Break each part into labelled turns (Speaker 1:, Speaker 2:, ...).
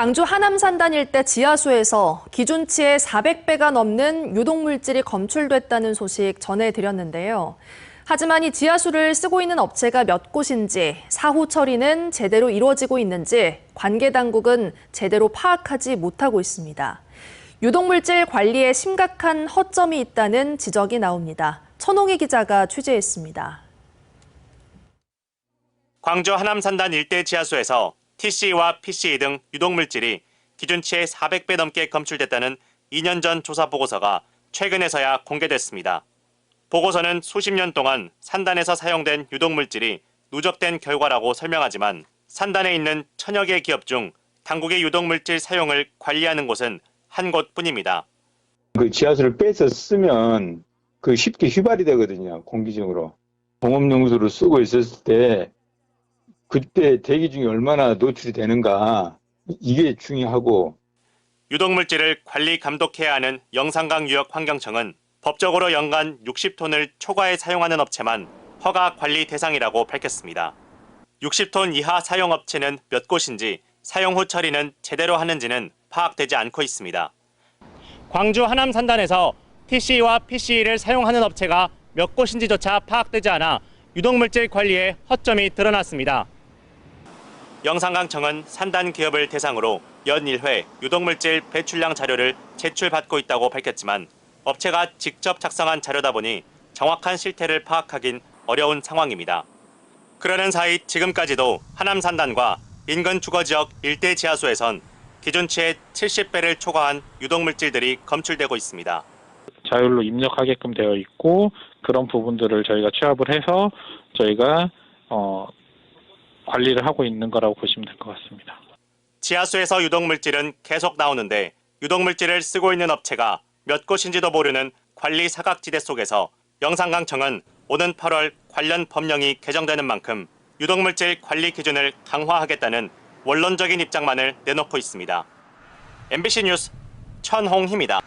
Speaker 1: 광주 하남 산단 일대 지하수에서 기준치의 400배가 넘는 유독물질이 검출됐다는 소식 전해드렸는데요. 하지만 이 지하수를 쓰고 있는 업체가 몇 곳인지, 사후 처리는 제대로 이루어지고 있는지 관계 당국은 제대로 파악하지 못하고 있습니다. 유독물질 관리에 심각한 허점이 있다는 지적이 나옵니다. 천홍희 기자가 취재했습니다.
Speaker 2: 광주 하남 산단 일대 지하수에서 TC와 PCE 등 유독물질이 기준치의 400배 넘게 검출됐다는 2년 전 조사 보고서가 최근에서야 공개됐습니다. 보고서는 수십 년 동안 산단에서 사용된 유독물질이 누적된 결과라고 설명하지만 산단에 있는 천여 개 기업 중 당국의 유독물질 사용을 관리하는 곳은 한 곳뿐입니다.
Speaker 3: 그 지하수를 빼서 쓰면 쉽게 휘발이 되거든요, 공기중으로. 공업용수로 쓰고 있었을 때 그때 대기 중에 얼마나 노출이 되는가, 이게 중요하고.
Speaker 2: 유독물질을 관리 감독해야 하는 영산강유역환경청은 법적으로 연간 60톤을 초과해 사용하는 업체만 허가 관리 대상이라고 밝혔습니다. 60톤 이하 사용 업체는 몇 곳인지, 사용 후 처리는 제대로 하는지는 파악되지 않고 있습니다. 광주 하남 산단에서 TC와 PCE를 사용하는 업체가 몇 곳인지조차 파악되지 않아 유독물질 관리에 허점이 드러났습니다. 영산강청은 산단 기업을 대상으로 연 1회 유독물질 배출량 자료를 제출받고 있다고 밝혔지만 업체가 직접 작성한 자료다 보니 정확한 실태를 파악하긴 어려운 상황입니다. 그러는 사이 지금까지도 하남 산단과 인근 주거지역 일대 지하수에선 기준치의 70배를 초과한 유독물질들이 검출되고 있습니다.
Speaker 4: 자율로 입력하게끔 되어 있고, 그런 부분들을 저희가 취합을 해서 저희가 관리를 하고 있는 거라고 보시면 될 것 같습니다.
Speaker 2: 지하수에서 유독물질은 계속 나오는데 유독물질을 쓰고 있는 업체가 몇 곳인지도 모르는 관리 사각지대 속에서 영산강청은 오는 8월 관련 법령이 개정되는 만큼 유독물질 관리 기준을 강화하겠다는 원론적인 입장만을 내놓고 있습니다. MBC 뉴스 천홍희입니다.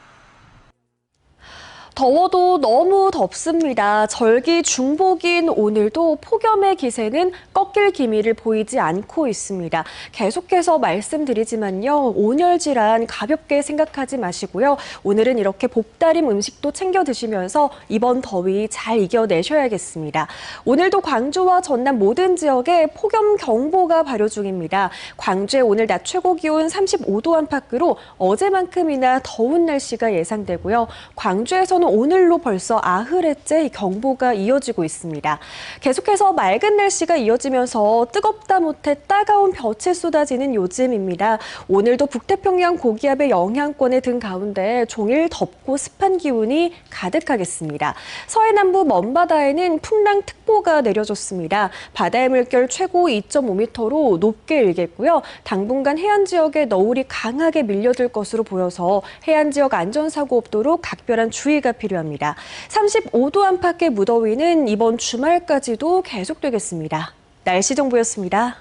Speaker 5: 더워도 너무 덥습니다. 절기 중복인 오늘도 폭염의 기세는 꺾일 기미를 보이지 않고 있습니다. 계속해서 말씀드리지만요, 온열 질환 가볍게 생각하지 마시고요. 오늘은 이렇게 복다림 음식도 챙겨 드시면서 이번 더위 잘 이겨내셔야겠습니다. 오늘도 광주와 전남 모든 지역에 폭염 경보가 발효 중입니다. 광주의 오늘 낮 최고 기온 35도 안팎으로 어제만큼이나 더운 날씨가 예상되고요. 광주에서는 오늘로 벌써 90회째 경보가 이어지고 있습니다. 계속해서 맑은 날씨가 이어지면서 뜨겁다 못해 따가운 볕이 쏟아지는 요즘입니다. 오늘도 북태평양 고기압의 영향권에 든 가운데 종일 덥고 습한 기온이 가득하겠습니다. 서해 남부 먼바다에는 풍랑특보가 내려졌습니다. 바다의 물결 최고 2.5m로 높게 일겠고요. 당분간 해안 지역에 너울이 강하게 밀려들 것으로 보여서 해안 지역 안전사고 없도록 각별한 주의가 필요합니다. 35도 안팎의 무더위는 이번 주말까지도 계속되겠습니다. 날씨 정보였습니다.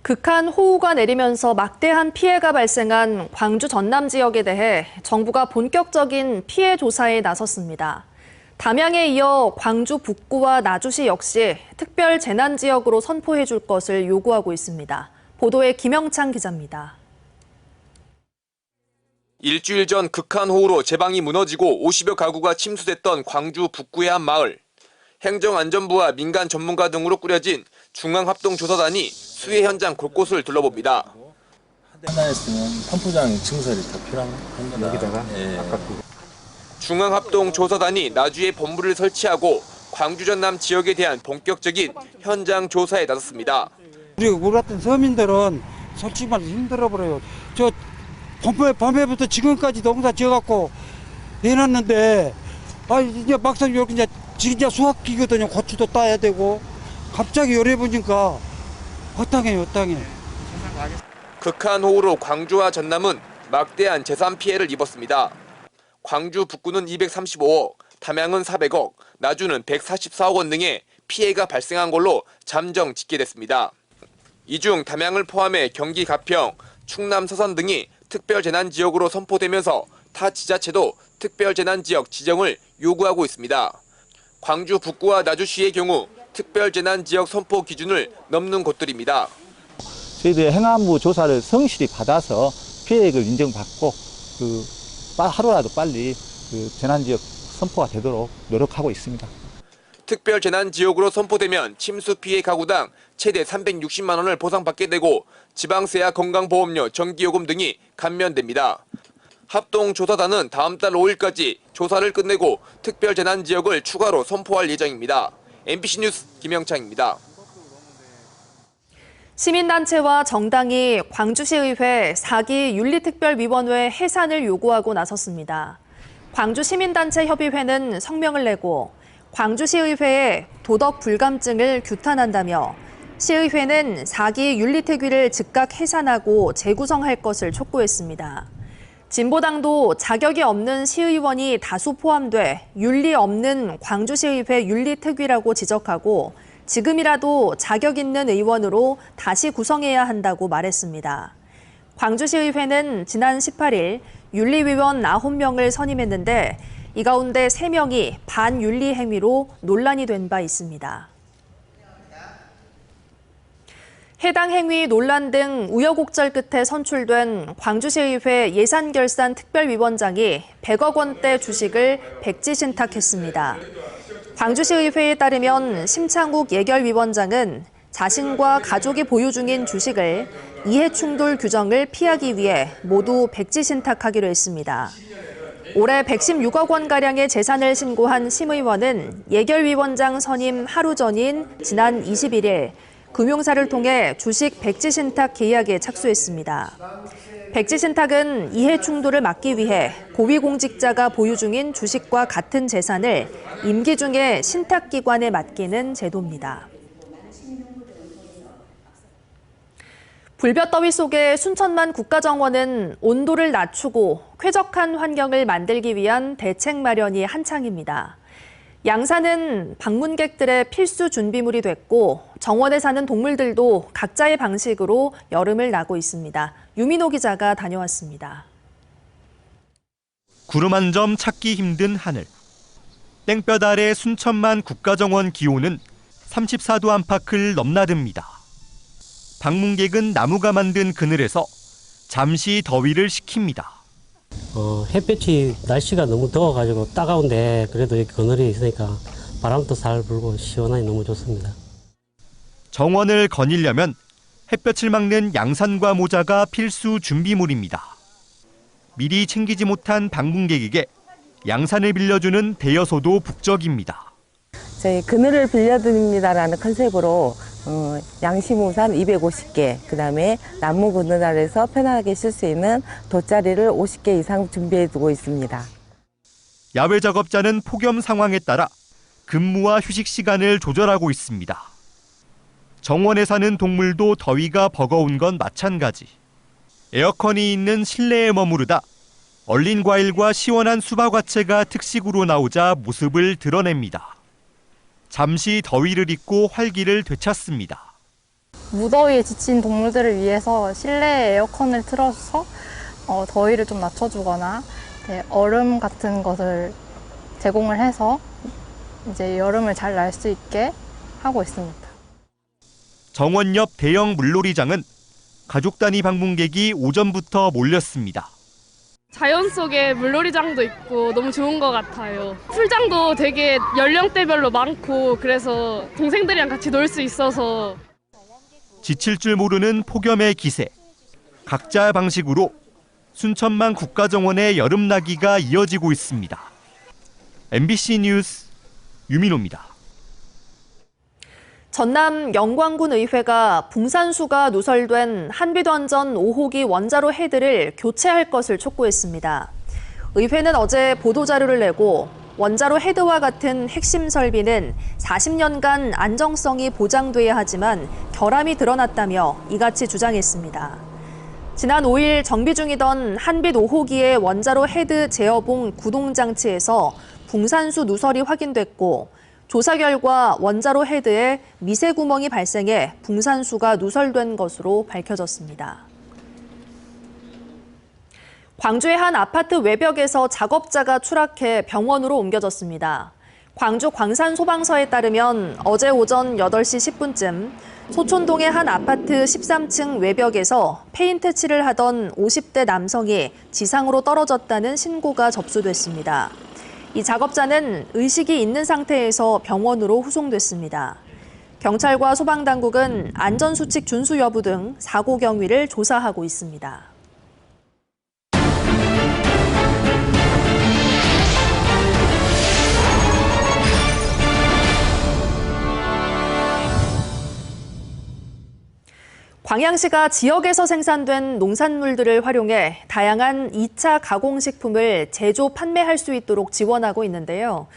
Speaker 1: 극한 호우가 내리면서 막대한 피해가 발생한 광주 전남 지역에 대해 정부가 본격적인 피해 조사에 나섰습니다. 담양에 이어 광주 북구와 나주시 역시 특별 재난 지역으로 선포해 줄 것을 요구하고 있습니다. 보도에 김영창 기자입니다.
Speaker 6: 일주일 전 극한 호우로 제방이 무너지고 50여 가구가 침수됐던 광주 북구의 한 마을. 행정안전부와 민간 전문가 등으로 꾸려진 중앙합동조사단이 수해 현장 곳곳을 둘러봅니다.
Speaker 7: 하나였으면 펌프장 증설이 더 필요한 겁니다.
Speaker 8: 여기다가
Speaker 6: 중앙합동조사단이 나주에 본부를 설치하고 광주 전남 지역에 대한 본격적인 현장 조사에 나섰습니다.
Speaker 9: 우리 같은 서민들은 솔직히 말해서 힘들어버려요. 밤에부터 지금까지 농사 지어갖고 해놨는데, 이제 막상 이렇게 이제 수확기거든요. 고추도 따야 되고, 갑자기 열해 보니까 허탕해요.
Speaker 6: 극한 호우로 광주와 전남은 막대한 재산 피해를 입었습니다. 광주 북구는 235억, 담양은 400억, 나주는 144억 원 등의 피해가 발생한 걸로 잠정 집계됐습니다. 이 중 담양을 포함해 경기 가평, 충남 서산 등이 특별재난지역으로 선포되면서 타 지자체도 특별재난지역 지정을 요구하고 있습니다. 광주 북구와 나주시의 경우 특별재난지역 선포 기준을 넘는 곳들입니다.
Speaker 8: 저희들이 행안부 조사를 성실히 받아서 피해액을 인정받고 하루라도 빨리 재난지역 선포가 되도록 노력하고 있습니다.
Speaker 6: 특별재난지역으로 선포되면 침수 피해 가구당 최대 360만 원을 보상받게 되고 지방세와 건강보험료, 전기요금 등이 감면됩니다. 합동조사단은 다음 달 5일까지 조사를 끝내고 특별재난지역을 추가로 선포할 예정입니다. MBC 뉴스 김영창입니다.
Speaker 1: 시민단체와 정당이 광주시의회 4기 윤리특별위원회 해산을 요구하고 나섰습니다. 광주시민단체협의회는 성명을 내고 광주시의회의 도덕 불감증을 규탄한다며 시의회는 4기 윤리특위를 즉각 해산하고 재구성할 것을 촉구했습니다. 진보당도 자격이 없는 시의원이 다수 포함돼 윤리 없는 광주시의회 윤리특위라고 지적하고 지금이라도 자격 있는 의원으로 다시 구성해야 한다고 말했습니다. 광주시의회는 지난 18일 윤리위원 9명을 선임했는데 이 가운데 3명이 반윤리 행위로 논란이 된 바 있습니다. 해당 행위 논란 등 우여곡절 끝에 선출된 광주시의회 예산결산특별위원장이 100억 원대 주식을 백지신탁했습니다. 광주시의회에 따르면 심창욱 예결위원장은 자신과 가족이 보유 중인 주식을 이해충돌 규정을 피하기 위해 모두 백지신탁하기로 했습니다. 올해 116억 원가량의 재산을 신고한 심 의원은 예결위원장 선임 하루 전인 지난 21일 금융사를 통해 주식 백지신탁 계약에 착수했습니다. 백지신탁은 이해충돌을 막기 위해 고위공직자가 보유 중인 주식과 같은 재산을 임기 중에 신탁기관에 맡기는 제도입니다. 불볕더위 속에 순천만 국가정원은 온도를 낮추고 쾌적한 환경을 만들기 위한 대책 마련이 한창입니다. 양산은 방문객들의 필수 준비물이 됐고 정원에 사는 동물들도 각자의 방식으로 여름을 나고 있습니다. 유민호 기자가 다녀왔습니다.
Speaker 10: 구름 한 점 찾기 힘든 하늘. 땡볕 아래 순천만 국가정원 기온은 34도 안팎을 넘나듭니다. 방문객은 나무가 만든 그늘에서 잠시 더위를 식힙니다.
Speaker 11: 햇볕이 날씨가 너무 더워가지고 따가운데 그래도 여기 그늘이 있으니까 바람도 잘 불고 시원하니 너무 좋습니다.
Speaker 10: 정원을 거닐려면 햇볕을 막는 양산과 모자가 필수 준비물입니다. 미리 챙기지 못한 방문객에게 양산을 빌려주는 대여소도 북적입니다.
Speaker 12: 저희 그늘을 빌려드립니다라는 컨셉으로 양심우산 250개, 그다음에 나무 그늘 아래서 편하게 쉴 수 있는 돗자리를 50개 이상 준비해두고 있습니다.
Speaker 10: 야외 작업자는 폭염 상황에 따라 근무와 휴식 시간을 조절하고 있습니다. 정원에 사는 동물도 더위가 버거운 건 마찬가지. 에어컨이 있는 실내에 머무르다 얼린 과일과 시원한 수박화채가 특식으로 나오자 모습을 드러냅니다. 잠시 더위를 잊고 활기를 되찾습니다.
Speaker 13: 무더위에 지친 동물들을 위해서 실내에 에어컨을 틀어서 더위를 좀 낮춰주거나 얼음 같은 것을 제공을 해서 이제 여름을 잘 날 수 있게 하고 있습니다.
Speaker 10: 정원 옆 대형 물놀이장은 가족 단위 방문객이 오전부터 몰렸습니다.
Speaker 14: 자연 속에 물놀이장도 있고 너무 좋은 것 같아요. 풀장도 되게 연령대별로 많고 그래서 동생들이랑 같이 놀 수 있어서.
Speaker 10: 지칠 줄 모르는 폭염의 기세. 각자 방식으로 순천만 국가정원의 여름나기가 이어지고 있습니다. MBC 뉴스 유민호입니다.
Speaker 1: 전남 영광군 의회가 붕산수가 누설된 한빛원전 5호기 원자로 헤드를 교체할 것을 촉구했습니다. 의회는 어제 보도자료를 내고 원자로 헤드와 같은 핵심 설비는 40년간 안정성이 보장돼야 하지만 결함이 드러났다며 이같이 주장했습니다. 지난 5일 정비 중이던 한빛 5호기의 원자로 헤드 제어봉 구동장치에서 붕산수 누설이 확인됐고 조사 결과 원자로 헤드에 미세 구멍이 발생해 붕산수가 누설된 것으로 밝혀졌습니다. 광주의 한 아파트 외벽에서 작업자가 추락해 병원으로 옮겨졌습니다. 광주 광산소방서에 따르면 어제 오전 8시 10분쯤 소촌동의 한 아파트 13층 외벽에서 페인트 칠을 하던 50대 남성이 지상으로 떨어졌다는 신고가 접수됐습니다. 이 작업자는 의식이 있는 상태에서 병원으로 후송됐습니다. 경찰과 소방당국은 안전수칙 준수 여부 등 사고 경위를 조사하고 있습니다. 광양시가 지역에서 생산된 농산물들을 활용해 다양한 2차 가공식품을 제조, 판매할 수 있도록 지원하고 있는데요.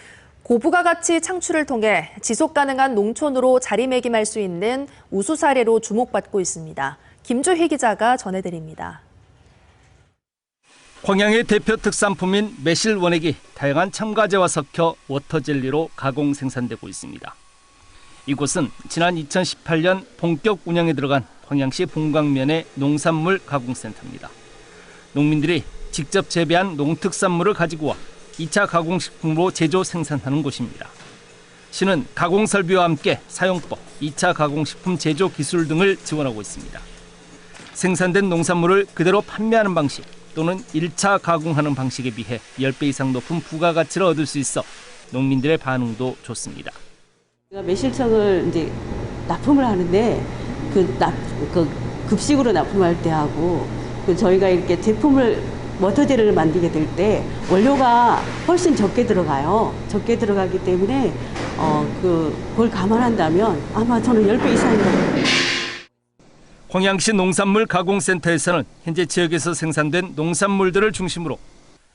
Speaker 1: 고부가가치 창출을 통해 지속가능한 농촌으로 자리매김할 수 있는 우수 사례로 주목받고 있습니다. 김주희 기자가 전해드립니다.
Speaker 15: 광양의 대표 특산품인 매실 원액이 다양한 첨가제와 섞여 워터젤리로 가공 생산되고 있습니다. 이곳은 지난 2018년 본격 운영에 들어간 광양시 봉강면의 농산물 가공센터입니다. 농민들이 직접 재배한 농특산물을 가지고 와 2차 가공식품으로 제조 생산하는 곳입니다. 시는 가공설비와 함께 사용법, 2차 가공식품 제조 기술 등을 지원하고 있습니다. 생산된 농산물을 그대로 판매하는 방식 또는 1차 가공하는 방식에 비해 10배 이상 높은 부가가치를 얻을 수 있어 농민들의 반응도 좋습니다.
Speaker 16: 매실청을 이제 납품을 하는데 급식으로 납품할 때 하고 저희가 이렇게 제품을 워터젤을 만들게 될 때 원료가 훨씬 적게 들어가요. 적게 들어가기 때문에 그걸 감안한다면 아마 저는 10배 이상이라고.
Speaker 15: 광양시 농산물 가공센터에서는 현재 지역에서 생산된 농산물들을 중심으로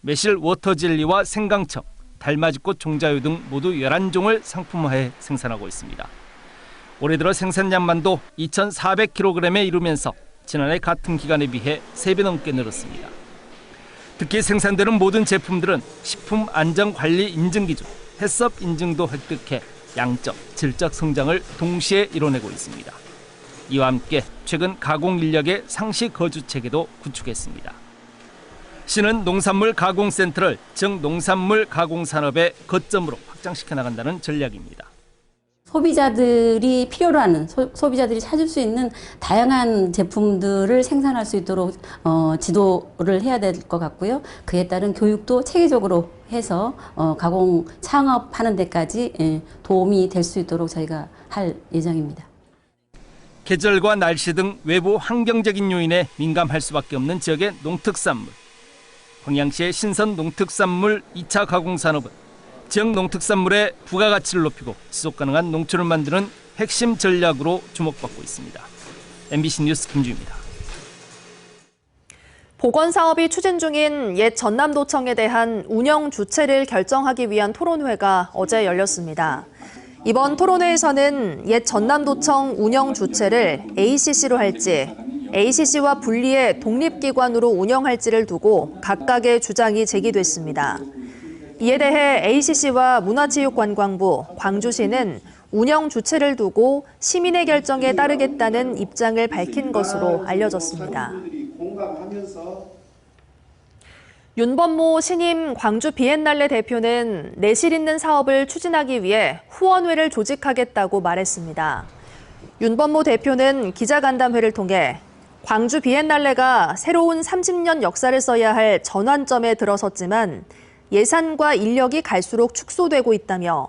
Speaker 15: 매실 워터젤리와 생강청, 달맞이꽃 종자유 등 모두 11종을 상품화해 생산하고 있습니다. 올해 들어 생산량만도 2,400kg에 이르면서 지난해 같은 기간에 비해 3배 넘게 늘었습니다. 특히 생산되는 모든 제품들은 식품안전관리 인증기준, 해썹 인증도 획득해 양적, 질적 성장을 동시에 이뤄내고 있습니다. 이와 함께 최근 가공 인력의 상시 거주 체계도 구축했습니다. 시는 농산물 가공센터를 지역 농산물 가공산업의 거점으로 확장시켜 나간다는 전략입니다.
Speaker 17: 소비자들이 필요로 하는, 소비자들이 찾을 수 있는 다양한 제품들을 생산할 수 있도록 지도를 해야 될 것 같고요. 그에 따른 교육도 체계적으로 해서 가공 창업하는 데까지 도움이 될 수 있도록 저희가 할 예정입니다.
Speaker 15: 계절과 날씨 등 외부 환경적인 요인에 민감할 수밖에 없는 지역의 농특산물. 광양시의 신선 농특산물 2차 가공 산업은 지역 농특산물의 부가가치를 높이고 지속가능한 농촌을 만드는 핵심 전략으로 주목받고 있습니다. MBC 뉴스 김주희입니다.
Speaker 1: 보건사업이 추진 중인 옛 전남도청에 대한 운영 주체를 결정하기 위한 토론회가 어제 열렸습니다. 이번 토론회에서는 옛 전남도청 운영 주체를 ACC로 할지, ACC와 분리해 독립기관으로 운영할지를 두고 각각의 주장이 제기됐습니다. 이에 대해 ACC와 문화체육관광부, 광주시는 운영 주체를 두고 시민의 결정에 따르겠다는 입장을 밝힌 것으로 알려졌습니다. 윤범모 신임 광주 비엔날레 대표는 내실 있는 사업을 추진하기 위해 후원회를 조직하겠다고 말했습니다. 윤범모 대표는 기자간담회를 통해 광주 비엔날레가 새로운 30년 역사를 써야 할 전환점에 들어섰지만 예산과 인력이 갈수록 축소되고 있다며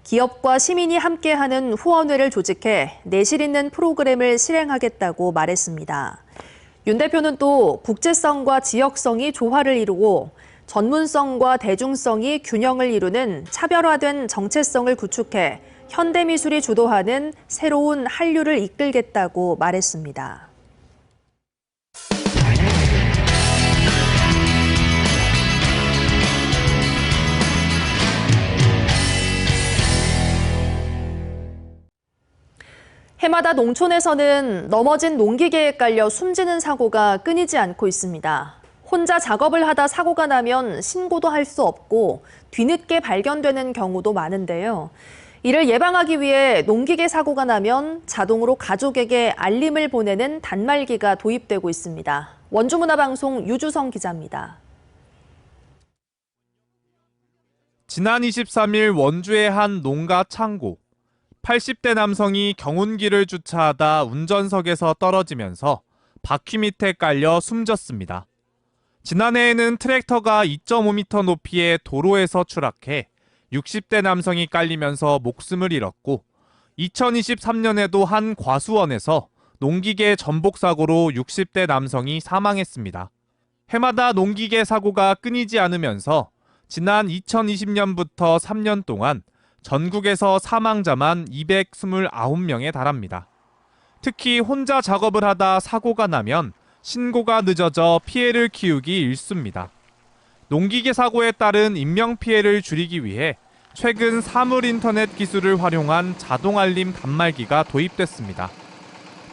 Speaker 1: 기업과 시민이 함께하는 후원회를 조직해 내실 있는 프로그램을 실행하겠다고 말했습니다. 윤 대표는 또 국제성과 지역성이 조화를 이루고 전문성과 대중성이 균형을 이루는 차별화된 정체성을 구축해 현대미술이 주도하는 새로운 한류를 이끌겠다고 말했습니다. 해마다 농촌에서는 넘어진 농기계에 깔려 숨지는 사고가 끊이지 않고 있습니다. 혼자 작업을 하다 사고가 나면 신고도 할 수 없고 뒤늦게 발견되는 경우도 많은데요. 이를 예방하기 위해 농기계 사고가 나면 자동으로 가족에게 알림을 보내는 단말기가 도입되고 있습니다. 원주문화방송 유주성 기자입니다.
Speaker 18: 지난 23일 원주의 한 농가 창고. 80대 남성이 경운기를 주차하다 운전석에서 떨어지면서 바퀴 밑에 깔려 숨졌습니다. 지난해에는 트랙터가 2.5m 높이의 도로에서 추락해 60대 남성이 깔리면서 목숨을 잃었고 2023년에도 한 과수원에서 농기계 전복 사고로 60대 남성이 사망했습니다. 해마다 농기계 사고가 끊이지 않으면서 지난 2020년부터 3년 동안 전국에서 사망자만 229명에 달합니다. 특히 혼자 작업을 하다 사고가 나면 신고가 늦어져 피해를 키우기 일쑤입니다. 농기계 사고에 따른 인명피해를 줄이기 위해 최근 사물인터넷 기술을 활용한 자동알림 단말기가 도입됐습니다.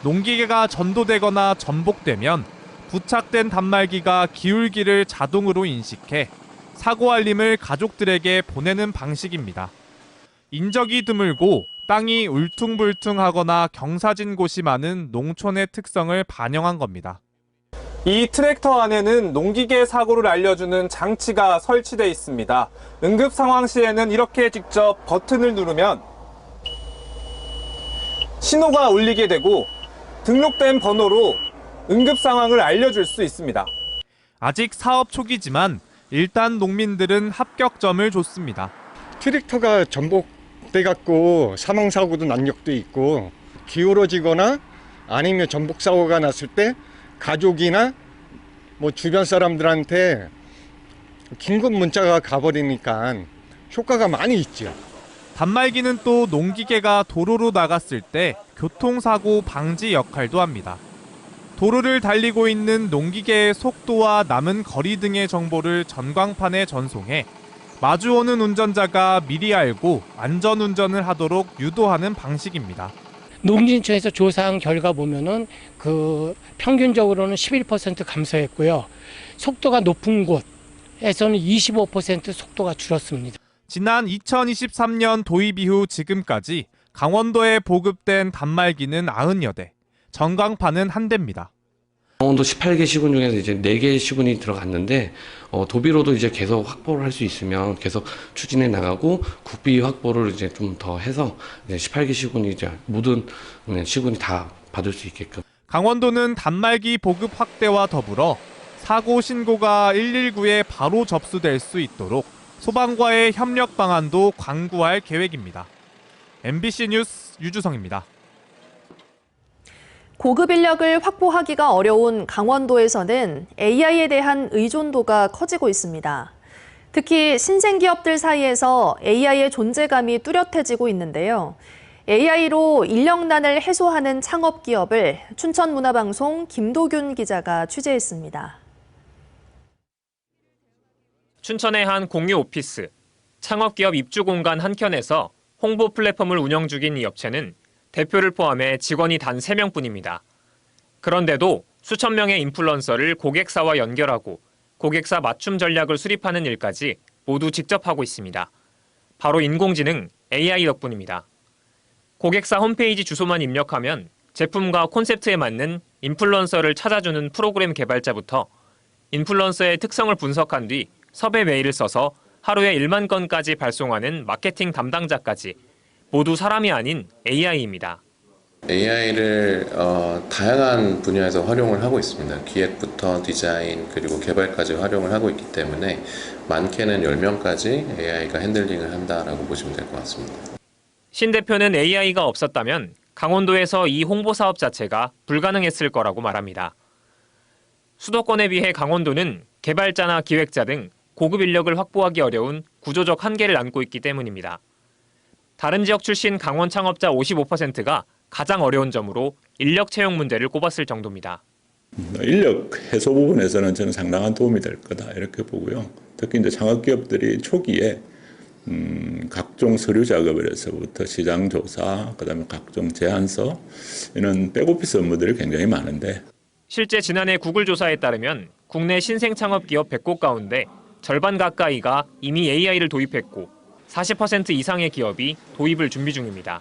Speaker 18: 농기계가 전도되거나 전복되면 부착된 단말기가 기울기를 자동으로 인식해 사고 알림을 가족들에게 보내는 방식입니다. 인적이 드물고 땅이 울퉁불퉁하거나 경사진 곳이 많은 농촌의 특성을 반영한 겁니다. 이 트랙터 안에는 농기계 사고를 알려주는 장치가 설치되어 있습니다. 응급 상황 시에는 이렇게 직접 버튼을 누르면 신호가 울리게 되고 등록된 번호로 응급 상황을 알려줄 수 있습니다. 아직 사업 초기지만 일단 농민들은 합격점을 줬습니다.
Speaker 19: 트랙터가 전복돼갖고 사망사고도 난 적도 있고 기울어지거나 아니면 전복사고가 났을 때 가족이나 뭐 주변 사람들한테 긴급 문자가 가버리니까 효과가 많이 있죠.
Speaker 18: 단말기는 또 농기계가 도로로 나갔을 때 교통사고 방지 역할도 합니다. 도로를 달리고 있는 농기계의 속도와 남은 거리 등의 정보를 전광판에 전송해 마주오는 운전자가 미리 알고 안전운전을 하도록 유도하는 방식입니다.
Speaker 20: 농진청에서 조사한 결과 보면은 평균적으로는 11% 감소했고요. 속도가 높은 곳에서는 25% 속도가 줄었습니다.
Speaker 18: 지난 2023년 도입 이후 지금까지 강원도에 보급된 단말기는 90여 대, 전광판은 1대입니다.
Speaker 21: 강원도 18개 시군 중에서 이제 4개 시군이 들어갔는데 도비로도 이제 계속 확보를 할 수 있으면 계속 추진해 나가고 국비 확보를 이제 좀 더 해서 이제 18개 시군이 이제 모든 시군이 다 받을 수 있게끔.
Speaker 18: 강원도는 단말기 보급 확대와 더불어 사고 신고가 119에 바로 접수될 수 있도록 소방과의 협력 방안도 강구할 계획입니다. MBC 뉴스 유주성입니다.
Speaker 1: 고급 인력을 확보하기가 어려운 강원도에서는 AI에 대한 의존도가 커지고 있습니다. 특히 신생기업들 사이에서 AI의 존재감이 뚜렷해지고 있는데요. AI로 인력난을 해소하는 창업기업을 춘천문화방송 김도균 기자가 취재했습니다.
Speaker 22: 춘천의 한 공유 오피스, 창업기업 입주공간 한켠에서 홍보 플랫폼을 운영 중인 이 업체는 대표를 포함해 직원이 단 3명뿐입니다. 그런데도 수천 명의 인플루언서를 고객사와 연결하고 고객사 맞춤 전략을 수립하는 일까지 모두 직접 하고 있습니다. 바로 인공지능 AI 덕분입니다. 고객사 홈페이지 주소만 입력하면 제품과 콘셉트에 맞는 인플루언서를 찾아주는 프로그램 개발자부터 인플루언서의 특성을 분석한 뒤 섭외 메일을 써서 하루에 1만 건까지 발송하는 마케팅 담당자까지 모두 사람이 아닌 AI입니다.
Speaker 23: AI를 다양한 분야에서 활용을 하고 있습니다. 기획부터 디자인 그리고 개발까지 활용을 하고 있기 때문에 많게는 10명까지 AI가 핸들링을 한다라고 보시면 될 것 같습니다.
Speaker 22: 신 대표는 AI가 없었다면 강원도에서 이 홍보 사업 자체가 불가능했을 거라고 말합니다. 수도권에 비해 강원도는 개발자나 기획자 등 고급 인력을 확보하기 어려운 구조적 한계를 안고 있기 때문입니다. 다른 지역 출신 강원 창업자 55%가 가장 어려운 점으로 인력 채용 문제를 꼽았을 정도입니다.
Speaker 24: 인력 해소 부분에서는 저는 상당한 도움이 될 거다 이렇게 보고요. 특히 이제 창업기업들이 초기에 각종 서류 작업을 해서부터 시장 조사, 그다음에 각종 제안서 이런 백오피스 업무들이 굉장히 많은데
Speaker 22: 실제 지난해 구글 조사에 따르면 국내 신생 창업기업 100곳 가운데 절반 가까이가 이미 AI를 도입했고 40% 이상의 기업이 도입을 준비 중입니다.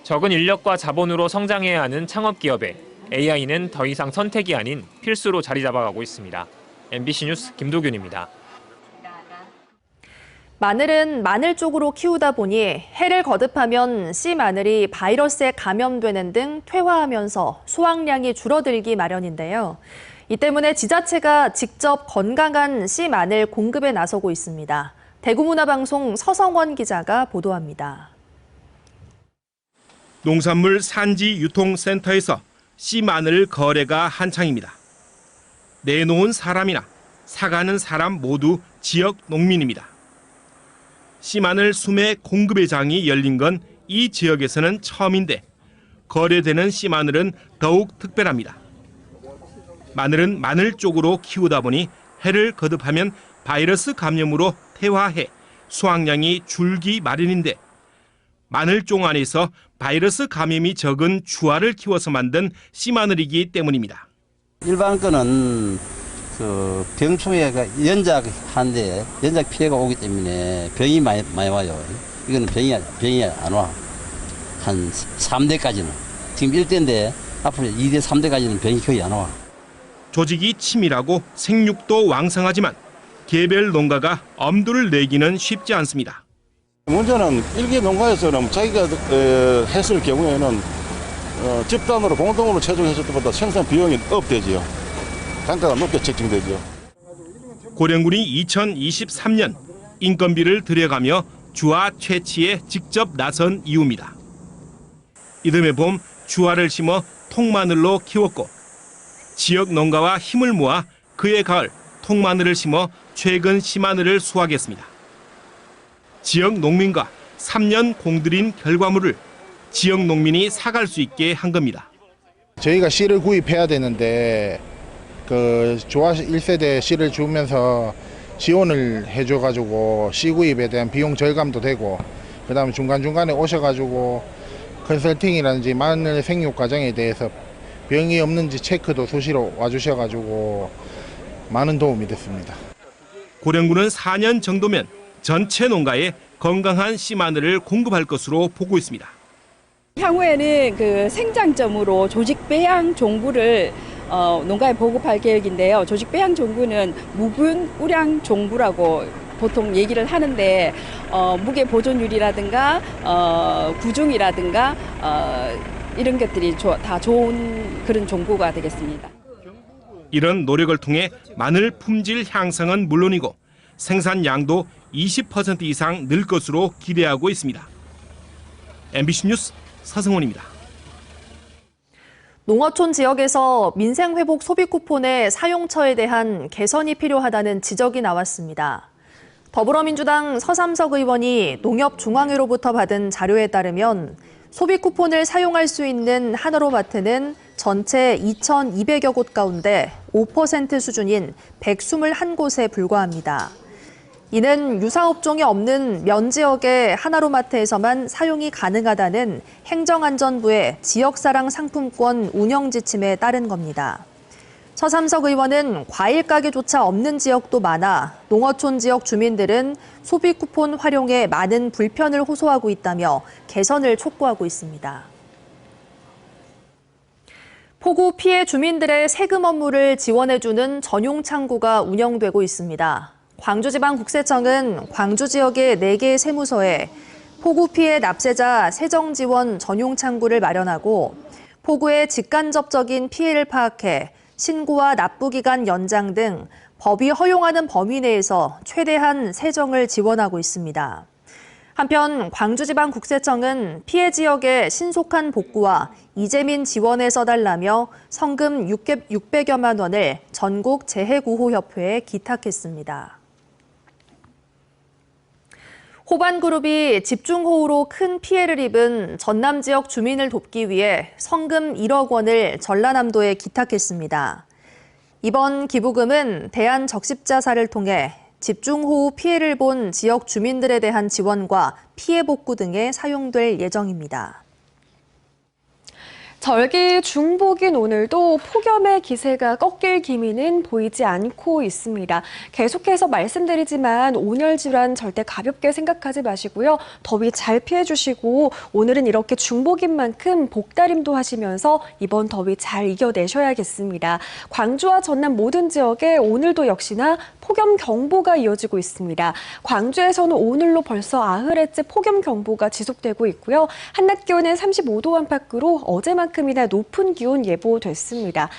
Speaker 22: 적은 인력과 자본으로 성장해야 하는 창업기업에 AI는 더 이상 선택이 아닌 필수로 자리 잡아가고 있습니다. MBC 뉴스 김도균입니다.
Speaker 1: 마늘은 마늘 쪽으로 키우다 보니 해를 거듭하면 씨 마늘이 바이러스에 감염되는 등 퇴화하면서 수확량이 줄어들기 마련인데요. 이 때문에 지자체가 직접 건강한 씨 마늘 공급에 나서고 있습니다. 대구문화방송 서성원 기자가 보도합니다.
Speaker 2: 농산물 산지 유통센터에서 씨 마늘 거래가 한창입니다. 내놓은 사람이나 사가는 사람 모두 지역 농민입니다. 씨 마늘 수매 공급의 장이 열린 건 이 지역에서는 처음인데 거래되는 씨 마늘은 더욱 특별합니다. 마늘은 마늘 쪽으로 키우다 보니 해를 거듭하면 바이러스 감염으로 퇴화해 수확량이 줄기 마련인데 마늘종 안에서 바이러스 감염이 적은 주화를 키워서 만든 씨 마늘이기 때문입니다.
Speaker 3: 일반 거는 그 병충해가 연작한데 연작 피해가 오기 때문에 병이 많이 와요. 이거는 병이 안 와. 한 3대까지는. 지금 1대인데 앞으로 2대, 3대까지는 병이 거의 안 와.
Speaker 2: 조직이 치밀하고 생육도 왕성하지만 개별 농가가 엄두를 내기는 쉽지 않습니다.
Speaker 4: 문제는 일개 농가에서는 자기가 했을 경우에는 집단으로 공동으로 채종했을 때보다 생산 비용이 업되지요. 단가가 높게 책정되죠.
Speaker 2: 고령군이 2023년 인건비를 들여가며 주화 채취에 직접 나선 이유입니다. 이듬해 봄 주화를 심어 통마늘로 키웠고 지역 농가와 힘을 모아 그해 가을 통마늘을 심어 최근 씨마늘을 수확했습니다. 지역 농민과 3년 공들인 결과물을 지역 농민이 사갈 수 있게 한 겁니다.
Speaker 5: 저희가 씨를 구입해야 되는데 그 조화 1세대 씨를 주면서 지원을 해줘가지고 씨 구입에 대한 비용 절감도 되고 그다음에 중간중간에 오셔가지고 컨설팅이라든지 마늘 생육 과정에 대해서 병이 없는지 체크도 수시로 와주셔가지고 많은 도움이 됐습니다.
Speaker 2: 고령군은 4년 정도면 전체 농가에 건강한 씨 마늘을 공급할 것으로 보고 있습니다.
Speaker 25: 향후에는 그 생장점으로 조직 배양 종부를 농가에 보급할 계획인데요. 조직 배양 종부는 무균 우량 종부라고 보통 얘기를 하는데 무게 보존율이라든가 구중이라든가 이런 것들이 다 좋은 그런 종부가 되겠습니다.
Speaker 2: 이런 노력을 통해 마늘 품질 향상은 물론이고 생산량도 20% 이상 늘 것으로 기대하고 있습니다. MBC 뉴스 서승원입니다.
Speaker 1: 농어촌 지역에서 민생회복 소비 쿠폰의 사용처에 대한 개선이 필요하다는 지적이 나왔습니다. 더불어민주당 서삼석 의원이 농협중앙회로부터 받은 자료에 따르면 소비 쿠폰을 사용할 수 있는 하나로마트는 전체 2,200여 곳 가운데 5% 수준인 121곳에 불과합니다. 이는 유사업종이 없는 면 지역의 하나로마트에서만 사용이 가능하다는 행정안전부의 지역사랑 상품권 운영 지침에 따른 겁니다. 서삼석 의원은 과일 가게조차 없는 지역도 많아 농어촌 지역 주민들은 소비 쿠폰 활용에 많은 불편을 호소하고 있다며 개선을 촉구하고 있습니다. 폭우 피해 주민들의 세금 업무를 지원해주는 전용 창구가 운영되고 있습니다. 광주지방국세청은 광주 지역의 4개의 세무서에 폭우 피해 납세자 세정 지원 전용 창구를 마련하고 폭우의 직간접적인 피해를 파악해 신고와 납부기간 연장 등 법이 허용하는 범위 내에서 최대한 세정을 지원하고 있습니다. 한편 광주지방국세청은 피해 지역의 신속한 복구와 이재민 지원에 써달라며 성금 600여만 원을 전국 재해구호협회에 기탁했습니다. 호반그룹이 집중호우로 큰 피해를 입은 전남 지역 주민을 돕기 위해 성금 1억 원을 전라남도에 기탁했습니다. 이번 기부금은 대한적십자사를 통해 집중호우 피해를 본 지역 주민들에 대한 지원과 피해 복구 등에 사용될 예정입니다.
Speaker 6: 절기 중복인 오늘도 폭염의 기세가 꺾일 기미는 보이지 않고 있습니다. 계속해서 말씀드리지만 온열 질환 절대 가볍게 생각하지 마시고요. 더위 잘 피해 주시고 오늘은 이렇게 중복인 만큼 복다림도 하시면서 이번 더위 잘 이겨내셔야겠습니다. 광주와 전남 모든 지역에 오늘도 역시나 폭염 경보가 이어지고 있습니다. 광주에서는 오늘로 벌써 8회째 폭염 경보가 지속되고 있고요. 한낮 기온은 35도 안팎으로 어제만큼이나 높은 기온 예보됐습니다.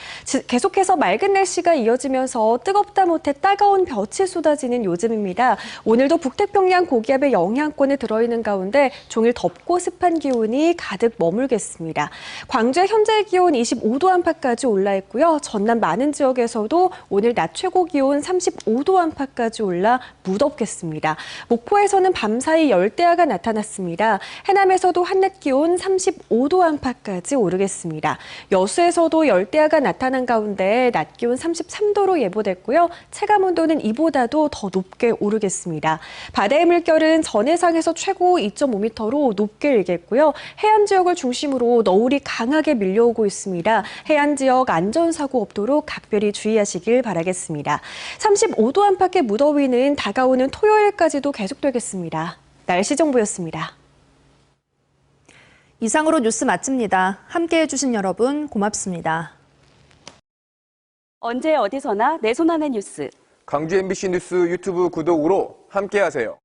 Speaker 6: 계속해서 맑은 날씨가 이어지면서 뜨겁다 못해 따가운 볕이 쏟아지는 요즘입니다. 오늘도 북태평양 고기압의 영향권에 들어있는 가운데 종일 덥고 습한 기온이 가득 머물겠습니다. 광주의 현재 기온 25도 안팎까지 올라 있고요. 전남 많은 지역에서도 오늘 낮 최고 기온 35도 안팎까지 올라 무덥겠습니다. 목포에서는 밤사이 열대야가 나타났습니다. 해남에서도 한낮 기온 35도 안팎까지 오르겠습니다. 여수에서도 열대야가 나타난 가운데 낮 기온 33도로 예보됐고요. 체감 온도는 이보다도 더 높게 오르겠습니다. 바다의 물결은 전해상에서 최고 2.5m로 높게 일겠고요. 해안 지역을 중심으로 너울이 강하게 밀려오고 있습니다. 해안 지역 안전사고 없도록 각별히 주의하시길 바라겠습니다. 35도 안팎의 무더위는 다가오는 토요일까지도 계속되겠습니다. 날씨 정보였습니다.
Speaker 1: 이상으로 뉴스 마칩니다. 함께해 주신 여러분 고맙습니다.
Speaker 7: 언제 어디서나 내 손 안의 뉴스.
Speaker 8: 광주 MBC 뉴스 유튜브 구독으로 함께하세요.